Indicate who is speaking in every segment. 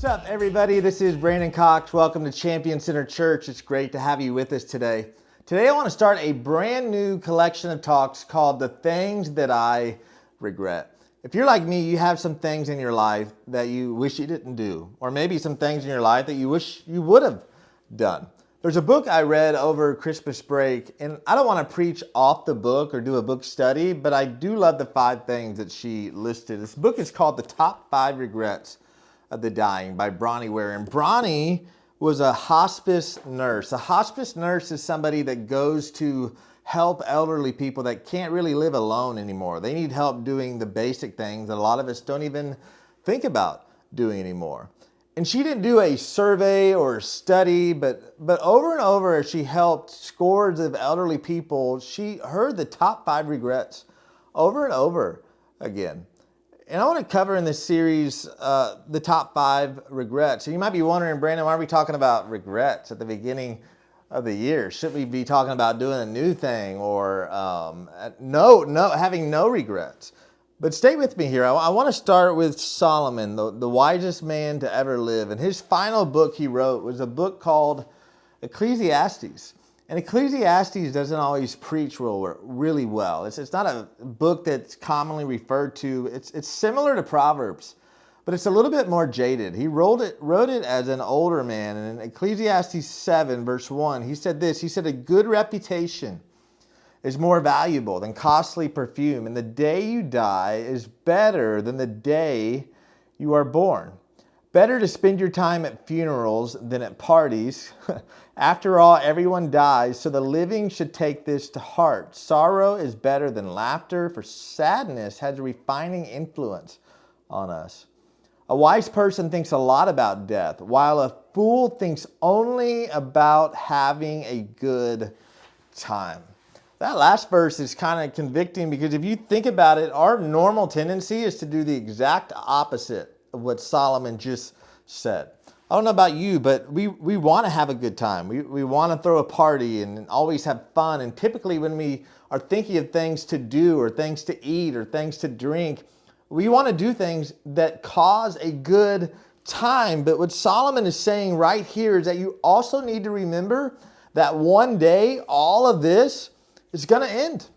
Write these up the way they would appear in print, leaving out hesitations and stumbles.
Speaker 1: up, everybody? This is Brandon Cox. Welcome to Champion Center Church. It's great to have you with us today. Today I want to start a brand new collection of talks called The Things That I Regret. If you're like me, you have some things in your life that you wish you didn't do, or maybe some things in your life that you wish you would have done. There's a book I read over Christmas break, and I don't want to preach off the book or do a book study, but I do love the 5 things that she listed. This book is called The Top 5 Regrets of the Dying by Bronnie Ware. And Bronnie was a hospice nurse. A hospice nurse is somebody that goes to help elderly people that can't really live alone anymore. They need help doing the basic things that a lot of us don't even think about doing anymore. And she didn't do a survey or a study, but over and over as she helped scores of elderly people, she heard the top 5 regrets over and over again. And I want to cover in this series the top 5 regrets. So you might be wondering, Brandon, why are we talking about regrets at the beginning of the year? Should we be talking about doing a new thing or having no regrets? But stay with me here. I want to start with Solomon, the wisest man to ever live. And his final book he wrote was a book called Ecclesiastes. And Ecclesiastes doesn't always preach really well. It's not a book that's commonly referred to. It's similar to Proverbs, but it's a little bit more jaded. He wrote it as an older man. And in Ecclesiastes 7, verse 1, he said this. He said, "A good reputation is more valuable than costly perfume, and the day you die is better than the day you are born. Better to spend your time at funerals than at parties. After all, everyone dies, so the living should take this to heart. Sorrow is better than laughter, for sadness has a refining influence on us. A wise person thinks a lot about death, while a fool thinks only about having a good time." That last verse is kind of convicting because if you think about it, our normal tendency is to do the exact opposite of what Solomon just said. I don't know about you, but we want to have a good time. We want to throw a party and always have fun. And typically when we are thinking of things to do or things to eat or things to drink, we want to do things that cause a good time. But what Solomon is saying right here is that you also need to remember that one day all of this is going to end.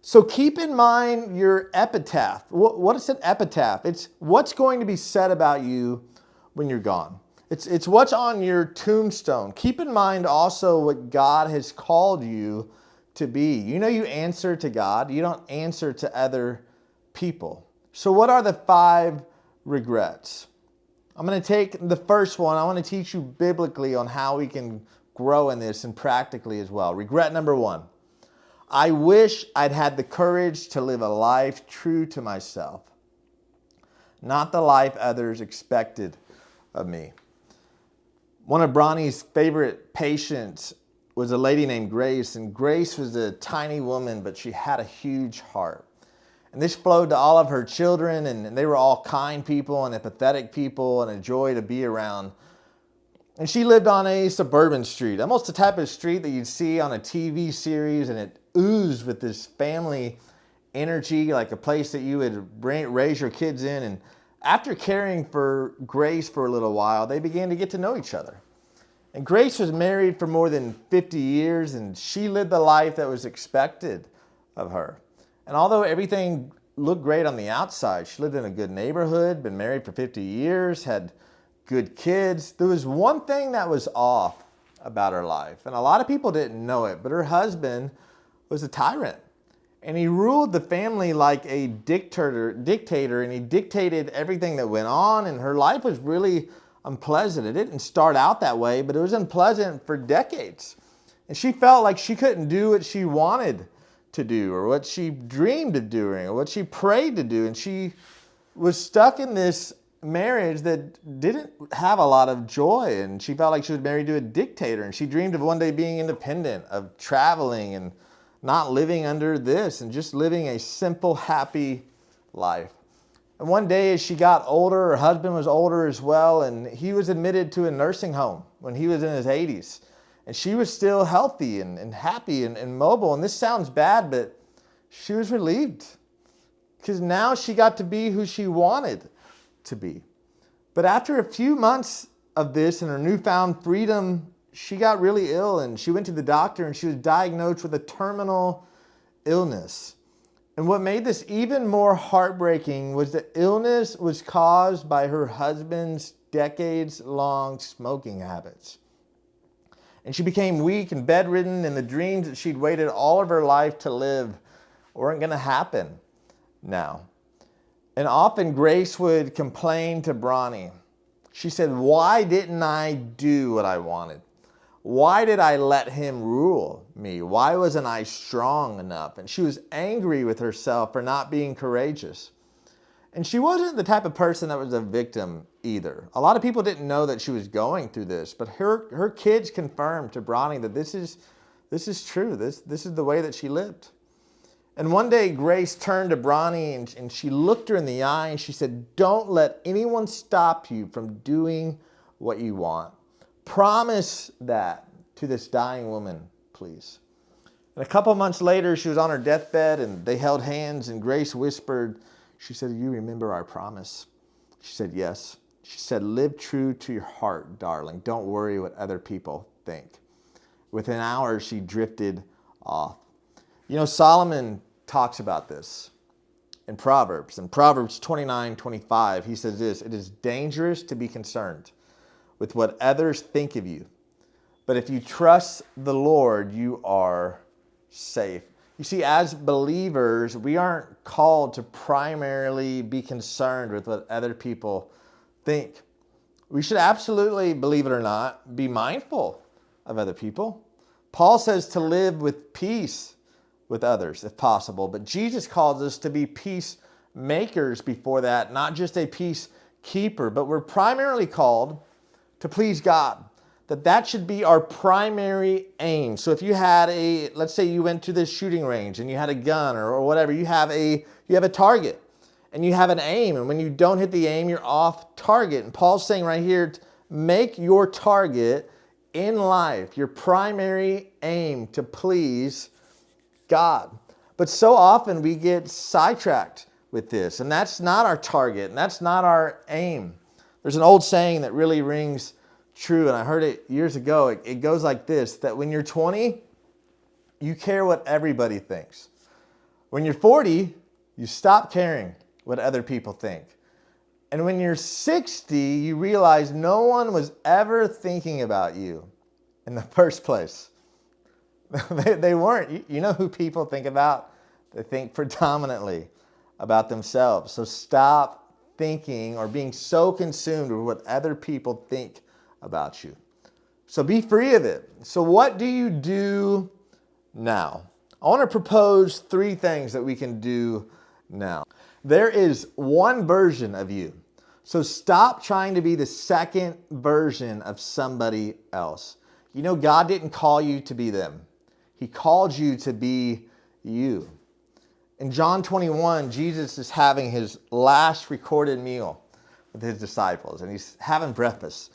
Speaker 1: So keep in mind your epitaph. What is an epitaph? It's what's going to be said about you when you're gone. It's what's on your tombstone. Keep in mind also what God has called you to be. You know you answer to God. You don't answer to other people. So what are the 5 regrets? I'm going to take the first one. I want to teach you biblically on how we can grow in this and practically as well. Regret number 1. I wish I'd had the courage to live a life true to myself, not the life others expected of me. One of Bronnie's favorite patients was a lady named Grace, and Grace was a tiny woman, but she had a huge heart. And this flowed to all of her children, and they were all kind people and empathetic people and a joy to be around. And she lived on a suburban street, almost the type of street that you'd see on a TV series, and it oozed with this family energy, like a place that you would raise your kids in. And after caring for Grace for a little while, they began to get to know each other. And Grace was married for more than 50 years, and she lived the life that was expected of her. And although everything looked great on the outside, she lived in a good neighborhood, been married for 50 years, had good kids. There was one thing that was off about her life, and a lot of people didn't know it, but her husband was a tyrant. And he ruled the family like a dictator, and he dictated everything that went on, and her life was really unpleasant. It didn't start out that way, but it was unpleasant for decades. And she felt like she couldn't do what she wanted to do, or what she dreamed of doing, or what she prayed to do. And she was stuck in this marriage that didn't have a lot of joy, and she felt like she was married to a dictator, and she dreamed of one day being independent, of traveling and not living under this, and just living a simple, happy life. And one day as she got older, her husband was older as well, and he was admitted to a nursing home when he was in his 80s. And she was still healthy and happy and mobile. And this sounds bad, but she was relieved because now she got to be who she wanted to be. But after a few months of this and her newfound freedom, she got really ill and she went to the doctor and she was diagnosed with a terminal illness. And what made this even more heartbreaking was the illness was caused by her husband's decades-long smoking habits. And she became weak and bedridden, and the dreams that she'd waited all of her life to live weren't going to happen now. And often Grace would complain to Bronny. She said, "Why didn't I do what I wanted? Why did I let him rule me? Why wasn't I strong enough?" And she was angry with herself for not being courageous. And she wasn't the type of person that was a victim either. A lot of people didn't know that she was going through this, but her kids confirmed to Bronny that this is true. This is the way that she lived. And one day Grace turned to Bronny and she looked her in the eye and she said, "Don't let anyone stop you from doing what you want. Promise that to this dying woman, please." And a couple months later, she was on her deathbed and they held hands and Grace whispered, she said, "You remember our promise?" She said, "Yes." She said, "Live true to your heart, darling. Don't worry what other people think." Within hours, she drifted off. You know, Solomon talks about this in Proverbs. In Proverbs 29:25, he says this, "It is dangerous to be concerned with what others think of you. But if you trust the Lord, you are safe." You see, as believers, we aren't called to primarily be concerned with what other people think. We should absolutely, believe it or not, be mindful of other people. Paul says to live with peace with others, if possible. But Jesus calls us to be peacemakers before that, not just a peacekeeper. But we're primarily called to please God. That should be our primary aim. So if you had let's say you went to this shooting range and you had a gun or whatever, you have a target and you have an aim. And when you don't hit the aim, you're off target. And Paul's saying right here, make your target in life, your primary aim, to please God. But so often we get sidetracked with this, and that's not our target, and that's not our aim. There's an old saying that really rings true, and I heard it years ago. It goes like this, that when you're 20, you care what everybody thinks. When you're 40, you stop caring what other people think. And when you're 60, you realize no one was ever thinking about you in the first place. They weren't. You know who people think about? They think predominantly about themselves. So stop thinking or being so consumed with what other people think about you. So be free of it. So what do you do now? I want to propose 3 things that we can do now. There is one version of you. So stop trying to be the second version of somebody else. You know, God didn't call you to be them. He called you to be you. In John 21, Jesus is having his last recorded meal with his disciples, and he's having breakfast.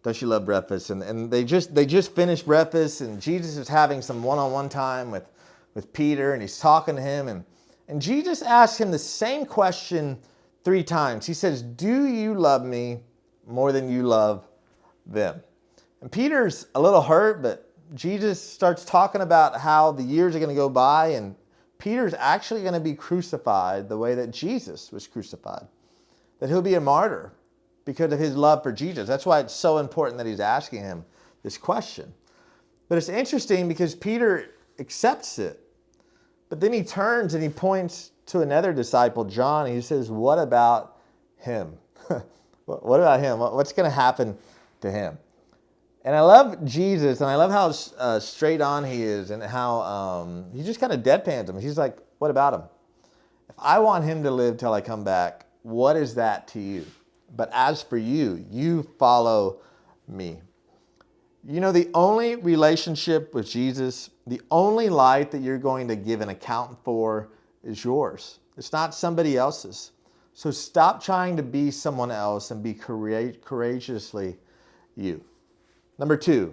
Speaker 1: Don't you love breakfast? And they just finished breakfast, and Jesus is having some one-on-one time with Peter, and he's talking to him, and Jesus asks him the same question 3 times. He says, "Do you love me more than you love them?" And Peter's a little hurt, but Jesus starts talking about how the years are going to go by, and Peter's actually going to be crucified the way that Jesus was crucified. That he'll be a martyr because of his love for Jesus. That's why it's so important that he's asking him this question. But it's interesting because Peter accepts it. But then he turns and he points to another disciple, John, and he says, "What about him?" What about him? What's going to happen to him? And I love Jesus, and I love how straight on he is, and how he just kind of deadpans him. He's like, "What about him? If I want him to live till I come back, what is that to you? But as for you, you follow me." You know, the only relationship with Jesus, the only life that you're going to give an account for is yours. It's not somebody else's. So stop trying to be someone else and be courageously you. Number 2,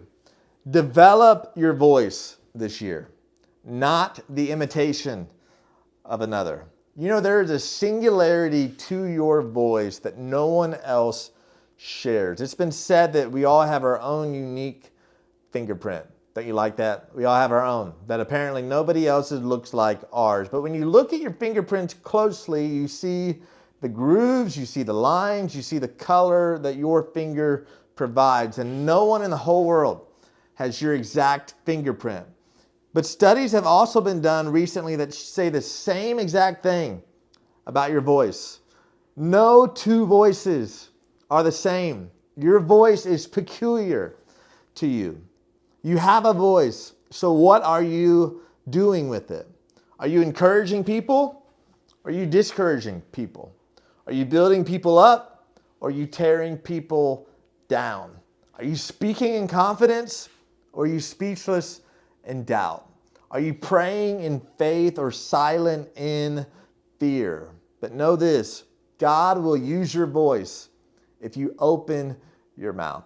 Speaker 1: develop your voice this year, not the imitation of another. You know, there is a singularity to your voice that no one else shares. It's been said that we all have our own unique fingerprint. Don't you like that? We all have our own, that apparently nobody else's looks like ours. But when you look at your fingerprints closely, you see the grooves, you see the lines, you see the color that your finger provides. And no one in the whole world has your exact fingerprint. But studies have also been done recently that say the same exact thing about your voice. No two voices are the same. Your voice is peculiar to you. You have a voice, so what are you doing with it? Are you encouraging people? Or are you discouraging people? Are you building people up? Or are you tearing people down? Are you speaking in confidence? Or are you speechless in doubt? Are you praying in faith or silent in fear? But know this, God will use your voice if you open your mouth.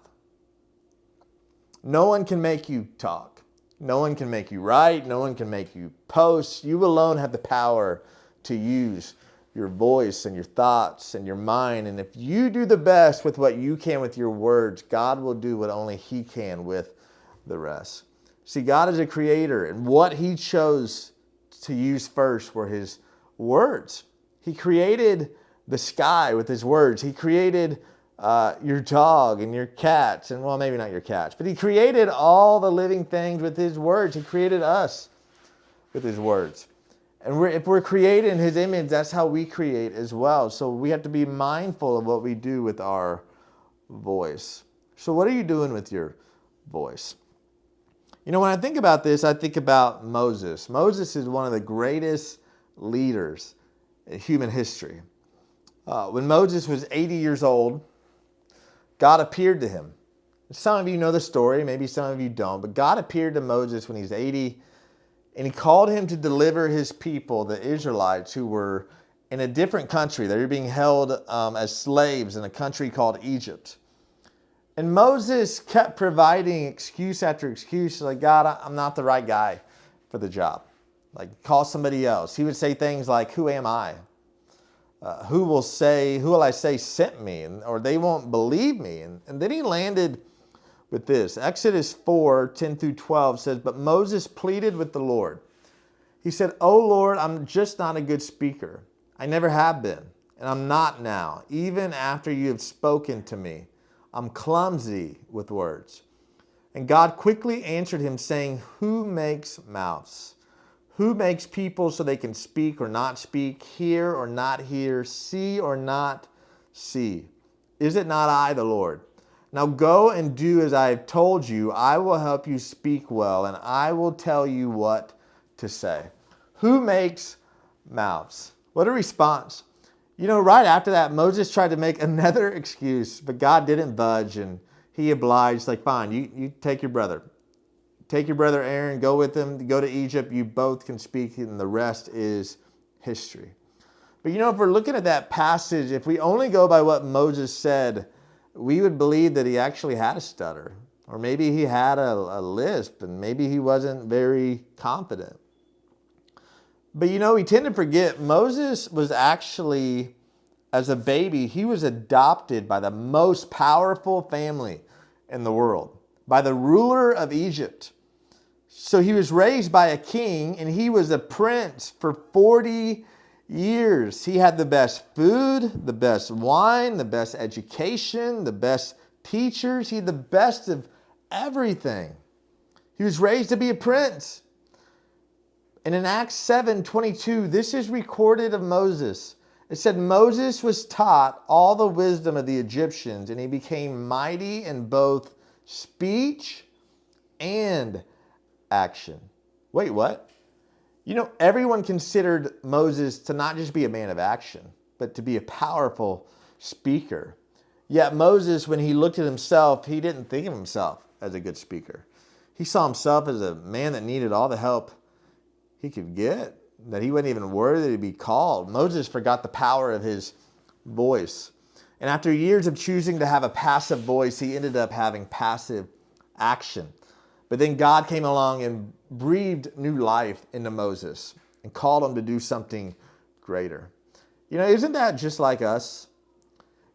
Speaker 1: No one can make you talk. No one can make you write. No one can make you post. You alone have the power to use your voice and your thoughts and your mind. And if you do the best with what you can with your words, God will do what only He can with the rest. See, God is a creator, and what He chose to use first were His words. He created the sky with His words. He created your dog and your cats, and well, maybe not your cats, but He created all the living things with His words. He created us with His words. And if we're created in His image, that's how we create as well. So we have to be mindful of what we do with our voice. So what are you doing with your voice? You know, when I think about this, I think about Moses. Moses is one of the greatest leaders in human history. When Moses was 80 years old, God appeared to him. Some of you know the story, maybe some of you don't, but God appeared to Moses when he was 80, and He called him to deliver His people, the Israelites, who were in a different country. They were being held as slaves in a country called Egypt. And Moses kept providing excuse after excuse, like, God, I'm not the right guy for the job. Like, call somebody else. He would say things like, who am I? Who will I say sent me? Or they won't believe me. And then he landed with this. Exodus 4:10-12 says, but Moses pleaded with the Lord. He said, oh Lord, I'm just not a good speaker. I never have been, and I'm not now, even after you have spoken to me. I'm clumsy with words. And God quickly answered him, saying, who makes mouths? Who makes people so they can speak or not speak, hear or not hear, see or not see? Is it not I, the Lord? Now go and do as I have told you. I will help you speak well, and I will tell you what to say. Who makes mouths? What a response. You know, right after that, Moses tried to make another excuse, but God didn't budge, and He obliged, like, fine, you take your brother. Take your brother Aaron, go with him, go to Egypt. You both can speak, and the rest is history. But you know, if we're looking at that passage, if we only go by what Moses said, we would believe that he actually had a stutter. Or maybe he had a lisp, and maybe he wasn't very confident. But you know, we tend to forget Moses was actually, as a baby, he was adopted by the most powerful family in the world, by the ruler of Egypt. So he was raised by a king, and he was a prince for 40 years. He had the best food, the best wine, the best education, the best teachers. He had the best of everything. He was raised to be a prince. And in Acts 7:22, this is recorded of Moses. It said, Moses was taught all the wisdom of the Egyptians, and he became mighty in both speech and action. Wait, what? You know, everyone considered Moses to not just be a man of action, but to be a powerful speaker. Yet Moses, when he looked at himself, he didn't think of himself as a good speaker. He saw himself as a man that needed all the help he could get, that he wasn't even worthy to be called. Moses forgot the power of his voice. And after years of choosing to have a passive voice, he ended up having passive action. But then God came along and breathed new life into Moses and called him to do something greater. You know, isn't that just like us?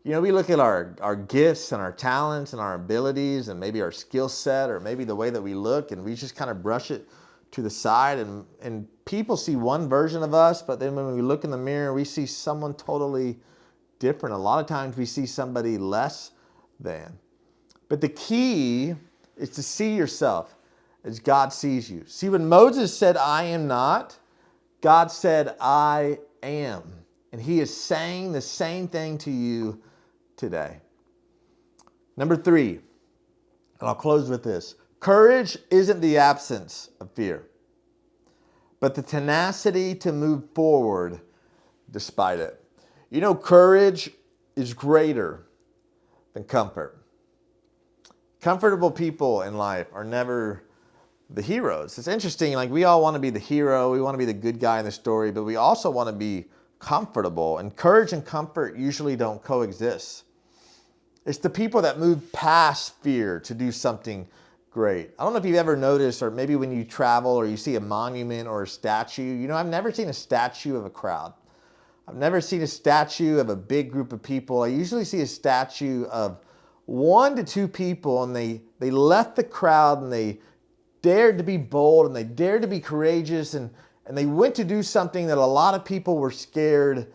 Speaker 1: You know, we look at our gifts and our talents and our abilities and maybe our skill set or maybe the way that we look, and we just kind of brush it to the side, and people see one version of us, but then when we look in the mirror, we see someone totally different. A lot of times we see somebody less than. But the key is to see yourself as God sees you. See, when Moses said, I am not, God said, I am. And he is saying the same thing to you today. Number 3, and I'll close with this. Courage isn't the absence of fear, but the tenacity to move forward despite it. You know, courage is greater than comfort. Comfortable people in life are never the heroes. It's interesting, like we all want to be the hero, we want to be the good guy in the story, but we also want to be comfortable. And courage and comfort usually don't coexist. It's the people that move past fear to do something great. I don't know if you've ever noticed, or maybe when you travel or you see a monument or a statue, you know, I've never seen a statue of a crowd. I've never seen a statue of a big group of people. I usually see a statue of 1 to 2 people, and they left the crowd and they dared to be bold and they dared to be courageous, and they went to do something that a lot of people were scared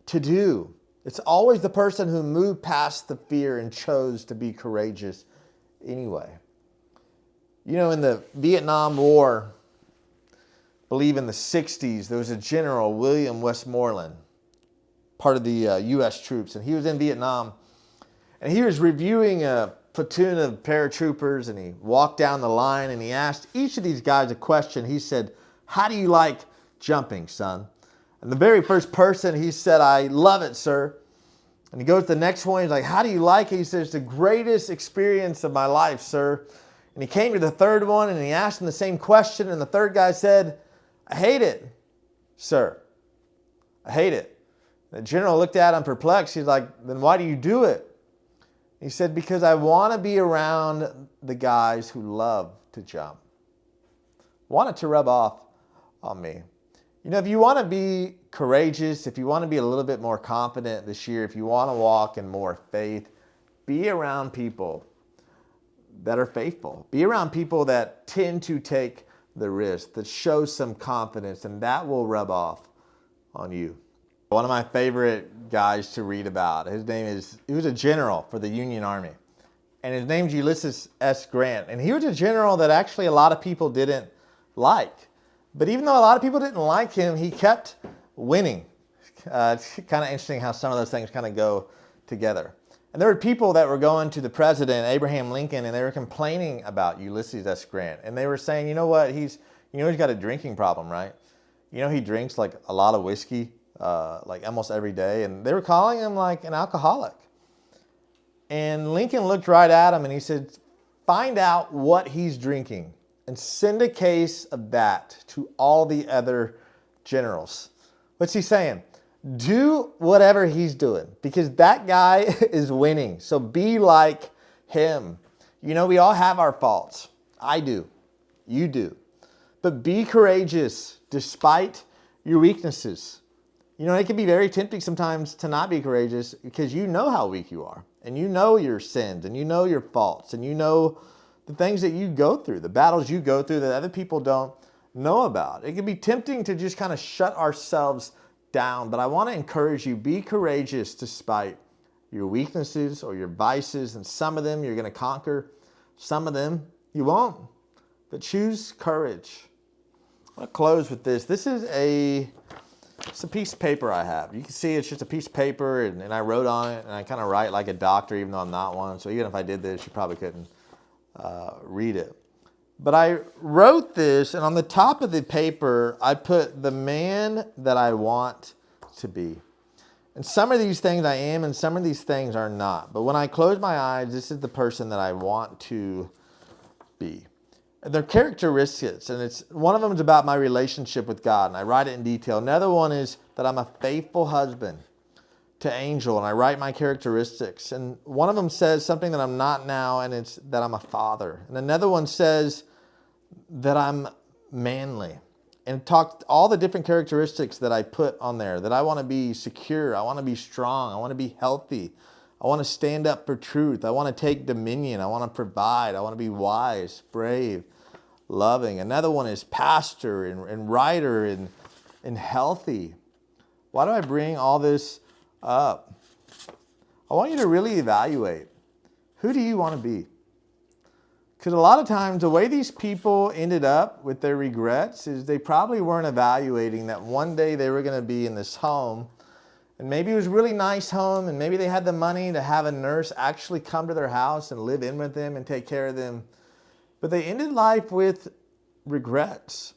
Speaker 1: to do. It's always the person who moved past the fear and chose to be courageous anyway. You know, in the Vietnam War, I believe in the 60s, there was a general, William Westmoreland, part of the U.S. troops, and he was in Vietnam, and he was reviewing a platoon of paratroopers, and he walked down the line, and he asked each of these guys a question. He said, how do you like jumping, son? And the very first person, he said, I love it, sir. And he goes to the next one, he's like, how do you like it? He says, the greatest experience of my life, sir. And he came to the third one, and he asked him the same question, and the third guy said, I hate it, sir. I hate it. The general looked at him perplexed. He's like, then why do you do it? He said, because I want to be around the guys who love to jump. I want it to rub off on me. You know, if you want to be courageous, if you want to be a little bit more confident this year, if you want to walk in more faith, be around people that are faithful. Be around people that tend to take the risk, that show some confidence, and that will rub off on you. One of my favorite guys to read about, he was a general for the Union Army, and his name's Ulysses S. Grant, and he was a general that actually a lot of people didn't like. But even though a lot of people didn't like him, he kept winning. It's kind of interesting how some of those things kind of go together. And there were people that were going to the president, Abraham Lincoln, and they were complaining about Ulysses S. Grant. And they were saying, you know what, he's got a drinking problem, right? You know, he drinks like a lot of whiskey, like almost every day. And they were calling him like an alcoholic. And Lincoln looked right at him and he said, find out what he's drinking and send a case of that to all the other generals. What's he saying? Do whatever he's doing because that guy is winning. So be like him. You know, we all have our faults. I do. You do. But be courageous despite your weaknesses. You know, it can be very tempting sometimes to not be courageous because you know how weak you are. And you know your sins and you know your faults and you know the things that you go through, the battles you go through that other people don't know about. It can be tempting to just kind of shut ourselves down, but I want to encourage you, be courageous despite your weaknesses or your vices, and some of them you're going to conquer, some of them you won't, but choose courage. I want to close with this. This is it's a piece of paper I have. You can see it's just a piece of paper, and I wrote on it, and I kind of write like a doctor, even though I'm not one, so even if I did this, you probably couldn't read it. But I wrote this, and on the top of the paper, I put the man that I want to be. And some of these things I am, and some of these things are not. But when I close my eyes, this is the person that I want to be. And they're characteristics, and one of them is about my relationship with God, and I write it in detail. Another one is that I'm a faithful husband to Angel, and I write my characteristics. And one of them says something that I'm not now, and it's that I'm a father. And another one says that I'm manly. And talked all the different characteristics that I put on there, that I want to be secure, I want to be strong, I want to be healthy, I want to stand up for truth. I want to take dominion. I want to provide. I want to be wise, brave, loving. Another one is pastor and writer and healthy. Why do I bring all this up? I want you to really evaluate, who do you want to be? Because a lot of times the way these people ended up with their regrets is they probably weren't evaluating that one day they were going to be in this home, and maybe it was a really nice home, and maybe they had the money to have a nurse actually come to their house and live in with them and take care of them. But they ended life with regrets.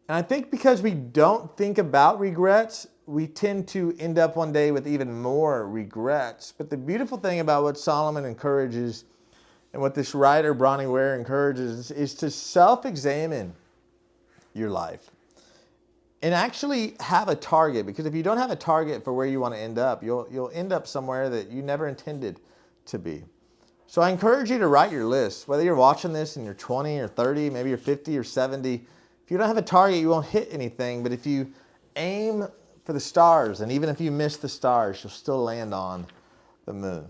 Speaker 1: And I think because we don't think about regrets, we tend to end up one day with even more regrets. But the beautiful thing about what Solomon encourages and what this writer, Bronnie Ware, encourages is to self-examine your life and actually have a target. Because if you don't have a target for where you want to end up, you'll end up somewhere that you never intended to be. So I encourage you to write your list. Whether you're watching this and you're 20 or 30, maybe you're 50 or 70. If you don't have a target, you won't hit anything. But if you aim for the stars, and even if you miss the stars, you'll still land on the moon.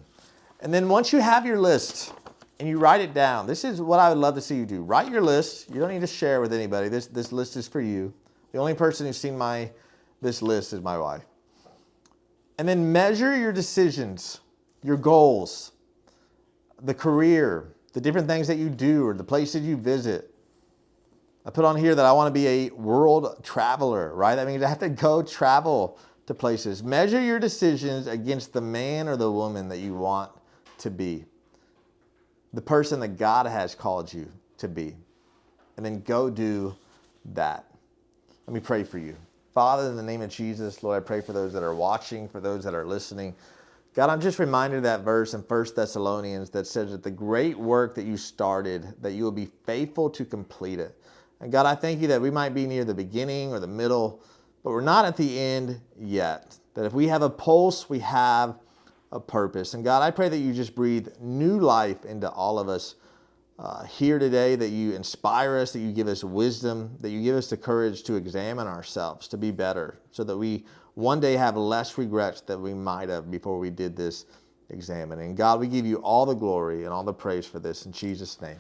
Speaker 1: And then once you have your list and you write it down, this is what I would love to see you do. Write your list. You don't need to share with anybody. This list is for you. The only person who's seen this list is my wife. And then measure your decisions, your goals, the career, the different things that you do or the places you visit. I put on here that I want to be a world traveler, right? That means I have to go travel to places. Measure your decisions against the man or the woman that you want to be, the person that God has called you to be, and then go do that. Let me pray for you. Father, in the name of Jesus, Lord, I pray for those that are watching, for those that are listening. God, I'm just reminded of that verse in 1 Thessalonians that says that the great work that you started, that you will be faithful to complete it. And God, I thank you that we might be near the beginning or the middle, but we're not at the end yet. That if we have a pulse, we have a purpose. And God, I pray that you just breathe new life into all of us here today, that you inspire us, that you give us wisdom, that you give us the courage to examine ourselves, to be better, so that we one day have less regrets than we might have before we did this examining. God, we give you all the glory and all the praise for this in Jesus' name.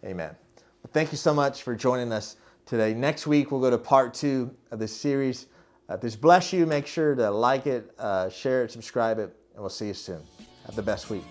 Speaker 1: Amen. Well, thank you so much for joining us today. Next week, we'll go to part 2 of this series. If this bless you, make sure to like it, share it, subscribe it, and we'll see you soon. Have the best week.